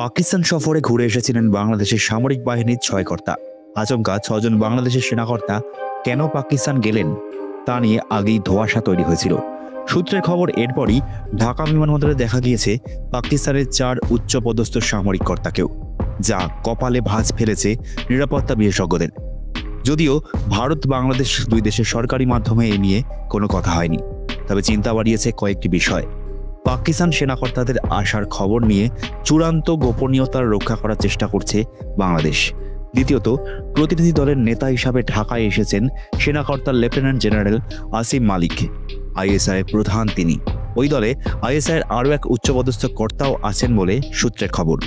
পাকিস্তান সফরে ঘুরে এসেছিলেন বাংলাদেশের সামরিক বাহিনীর 6 কর্তা। আচমকা 6 জন বাংলাদেশের সেনাকর্তা কেন পাকিস্তান গেলেন তা নিয়ে আগেই ধোঁয়াশা তৈরি হয়েছিল। সূত্রের খবর, এরপরই ঢাকা বিমানবন্দরে দেখা গিয়েছে পাকিস্তানের 4 উচ্চপদস্থ সামরিক কর্তাকেও, যা কপালে ভাঁজ ফেলেছে নিরাপত্তা বিশেষজ্ঞদের। যদিও ভারত বাংলাদেশ দুই দেশের সরকারি মাধ্যমে এ নিয়ে কোনো কথা হয়নি, তবে চিন্তা বাড়িয়েছে কয়েকটি বিষয়। পাকিস্তান সেনাকর্তাদের আসার খবর নিয়ে চূড়ান্ত গোপনীয়তা রক্ষা করার চেষ্টা করছে বাংলাদেশ। দ্বিতীয়ত, প্রতিনিধি দলের নেতা হিসাবে ঢাকায় এসেছেন সেনাকর্তা লেফটেন্যান্ট জেনারেল আসিম মালিক, আইএসআই প্রধান তিনি। ওই দলে আইএসআইয়ের আরও এক উচ্চপদস্থ কর্তাও আছেন বলে সূত্রের খবর।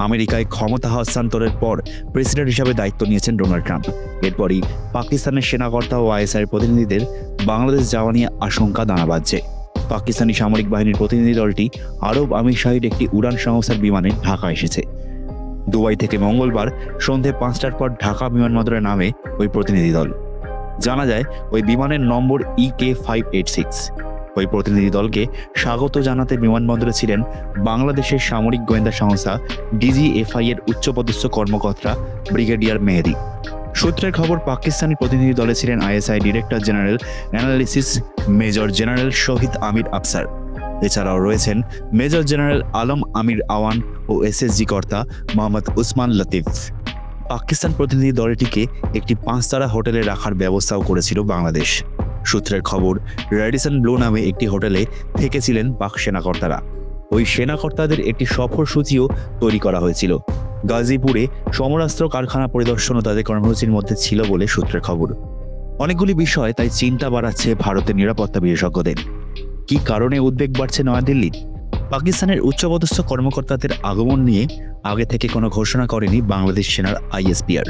আমেরিকায় ক্ষমতা হস্তান্তরের পর প্রেসিডেন্ট হিসাবে দায়িত্ব নিয়েছেন ডোনাল্ড ট্রাম্প। এরপরই পাকিস্তানের সেনাকর্তা ও আইএসআইয়ের প্রতিনিধিদের বাংলাদেশ যাওয়া নিয়ে আশঙ্কা দানা বাঁধছে। পাকিস্তানি সামরিক বাহিনীর প্রতিনিধি দলটি আরব আমিরশাহীর একটি উড়ান সংস্থার বিমানে ঢাকা এসেছে। দুবাই থেকে মঙ্গলবার সন্ধে 5টার পর ঢাকা বিমানবন্দরে নামে ওই প্রতিনিধি দল। জানা যায়, ওই বিমানের নম্বর EK586। ওই প্রতিনিধি দলকে স্বাগত জানাতে বিমানবন্দরে ছিলেন বাংলাদেশের সামরিক গোয়েন্দা সংস্থা DGFI এর উচ্চপদস্থ কর্মকর্তা ব্রিগেডিয়ার মেহেদি। সূত্রের খবর, পাকিস্তানি প্রতিনিধি দলে ছিলেন ISI director general analysis major general Shahid Amir Afsar. এছাড়াও রয়েছেন মেজর জেনারেল আলম আমির আওয়ান ও SSG কর্তা মোহাম্মদ উসমান লতিফ। পাকিস্তান প্রতিনিধি দলটিকে একটি 5-তারা হোটেলে রাখার ব্যবস্থাও করেছিল বাংলাদেশ। সূত্রের খবর, রেডিসন ব্লু নামে একটি হোটেলে থেকেছিলেন পাক সেনাকর্তারা। ওই সেনাকর্তাদের একটি সফর সূচিও তৈরি করা হয়েছিল। গাজীপুরে সমরাস্ত্র কারখানা পরিদর্শনও তাদের কর্মসূচির মধ্যে ছিল বলে সূত্রের খবর। অনেকগুলি বিষয় তাই চিন্তা বাড়াচ্ছে ভারতের নিরাপত্তা বিশেষজ্ঞদের। কি কারণে উদ্বেগ বাড়ছে নয়াদিল্লির? পাকিস্তানের উচ্চপদস্থ কর্মকর্তাদের আগমন নিয়ে আগে থেকে কোনো ঘোষণা করেনি বাংলাদেশ সেনার ISPR।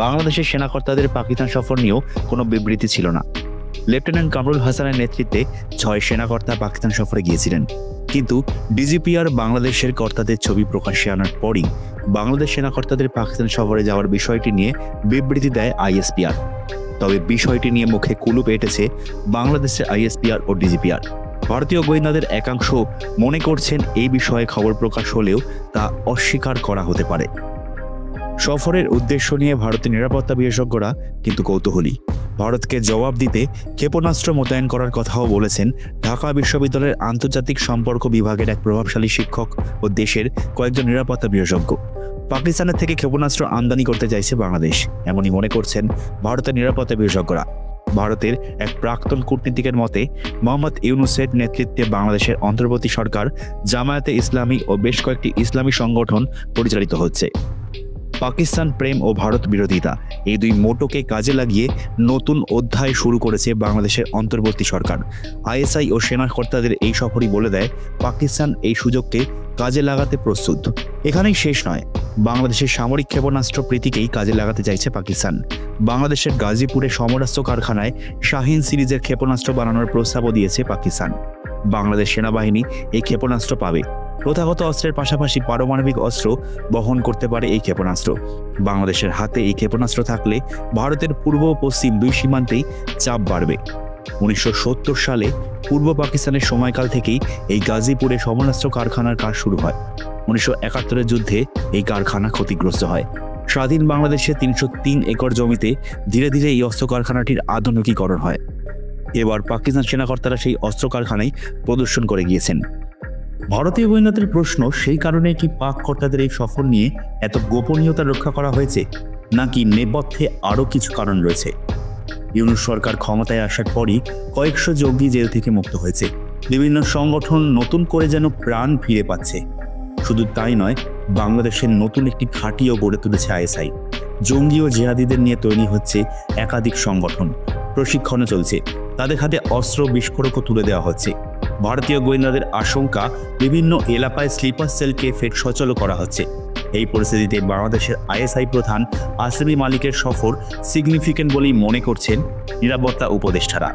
বাংলাদেশের সেনাকর্তাদের পাকিস্তান সফর নিয়েও কোনো বিবৃতি ছিল না। লেফটেন্যান্ট কামরুল হাসানের নেতৃত্বে 6 সেনাকর্তা পাকিস্তান সফরে গিয়েছিলেন, কিন্তু DGPR বাংলাদেশের কর্তাদের ছবি প্রকাশ্যে আনার পরই বাংলাদেশ সেনাকর্তাদের পাকিস্তান সফরে যাওয়ার বিষয়টি নিয়ে বিবৃতি দেয় ISPR। তবে বিষয়টি নিয়ে মুখে কুলুপ এঁটেছে বাংলাদেশের ISPR ও DGPR। ভারতীয় গোয়েন্দাদের একাংশ মনে করছেন এই বিষয়ে খবর প্রকাশ হলেও তা অস্বীকার করা হতে পারে। সফরের উদ্দেশ্য নিয়ে ভারতের নিরাপত্তা বিশেষজ্ঞরা কিন্তু কৌতূহলী। ভারতকে জবাব দিতে ক্ষেপণাস্ত্র মোতায়েন করার কথাও বলেছেন ঢাকা বিশ্ববিদ্যালয়ের আন্তর্জাতিক সম্পর্ক বিভাগের এক প্রভাবশালী শিক্ষক ও দেশের কয়েকজন নিরাপত্তা বিশেষজ্ঞ। পাকিস্তানের থেকে ক্ষেপণাস্ত্র আমদানি করতে চাইছে বাংলাদেশ, এমনই মনে করছেন ভারতের নিরাপত্তা বিশেষজ্ঞরা। ভারতের এক প্রাক্তন কূটনীতিকের মতে, মোহাম্মদ ইউনূসের নেতৃত্বে বাংলাদেশের অন্তর্বর্তী সরকার জামায়াতে ইসলামী ও বেশ কয়েকটি ইসলামী সংগঠন পরিচালিত হচ্ছে। পাকিস্তান প্রেম ও ভারত বিরোধিতা, এই দুই মোটোকে কাজে লাগিয়ে নতুন অধ্যায় শুরু করেছে বাংলাদেশের অন্তর্বর্তী সরকার। ISI ও সেনাকর্তাদের এই সফরই বলে দেয় পাকিস্তান এই সুযোগকে কাজে লাগাতে প্রস্তুত। এখানেই শেষ নয়, বাংলাদেশের সামরিক ক্ষেপণাস্ত্র প্রীতিকেই কাজে লাগাতে চাইছে পাকিস্তান। বাংলাদেশের গাজীপুরে সমরাস্ত্র কারখানায় শাহিন সিরিজের ক্ষেপণাস্ত্র বানানোর প্রস্তাবও দিয়েছে পাকিস্তান। বাংলাদেশ সেনাবাহিনী এই ক্ষেপণাস্ত্র পাবে। প্রথাগত অস্ত্রের পাশাপাশি পারমাণবিক অস্ত্র বহন করতে পারে এই ক্ষেপণাস্ত্র। বাংলাদেশের হাতে এই ক্ষেপণাস্ত্র থাকলে ভারতের পূর্ব ও পশ্চিম দুই সীমান্তেই চাপ বাড়বে। 1970 সালে পূর্ব পাকিস্তানের সময়কাল থেকেই এই গাজীপুরে সমরাস্ত্র কারখানার কাজ শুরু হয়। 1971 যুদ্ধে এই কারখানা ক্ষতিগ্রস্ত হয়। স্বাধীন বাংলাদেশে 303 একর জমিতে ধীরে ধীরে এই অস্ত্র কারখানাটির আধুনিকীকরণ হয়। এবার পাকিস্তান সেনাকর্তারা সেই অস্ত্র কারখানায় প্রদর্শন করে গিয়েছেন। ভারতীয় গোয়েন্দাদের প্রশ্ন, সেই কারণে কি পাক কর্তাদের এই সফর নিয়ে এত গোপনীয়তা রক্ষা করা হয়েছে, নাকি নেপথ্যে আরও কিছু কারণ রয়েছে? ইউনূস সরকার ক্ষমতায় আসার পরই কয়েকশো জঙ্গি জেল থেকে মুক্ত হয়েছে। বিভিন্ন সংগঠন নতুন করে যেন প্রাণ ফিরে পাচ্ছে। শুধু তাই নয়, বাংলাদেশের নতুন একটি ঘাঁটিও গড়ে তুলেছে ISI। জঙ্গি ও জেহাদিদের নিয়ে তৈরি হচ্ছে একাধিক সংগঠন, প্রশিক্ষণও চলছে। তাদের হাতে অস্ত্র বিস্ফোরকও তুলে দেওয়া হচ্ছে। ভারতীয় গোয়েন্দাদের আশঙ্কা, বিভিন্ন এলাকায় স্লিপার সেলকে ফের সচল করা হচ্ছে। এই পরিস্থিতিতে বাংলাদেশের ISI প্রধান আসিম মালিকের সফর সিগনিফিকেন্ট বলেই মনে করছেন নিরাপত্তা উপদেষ্টারা।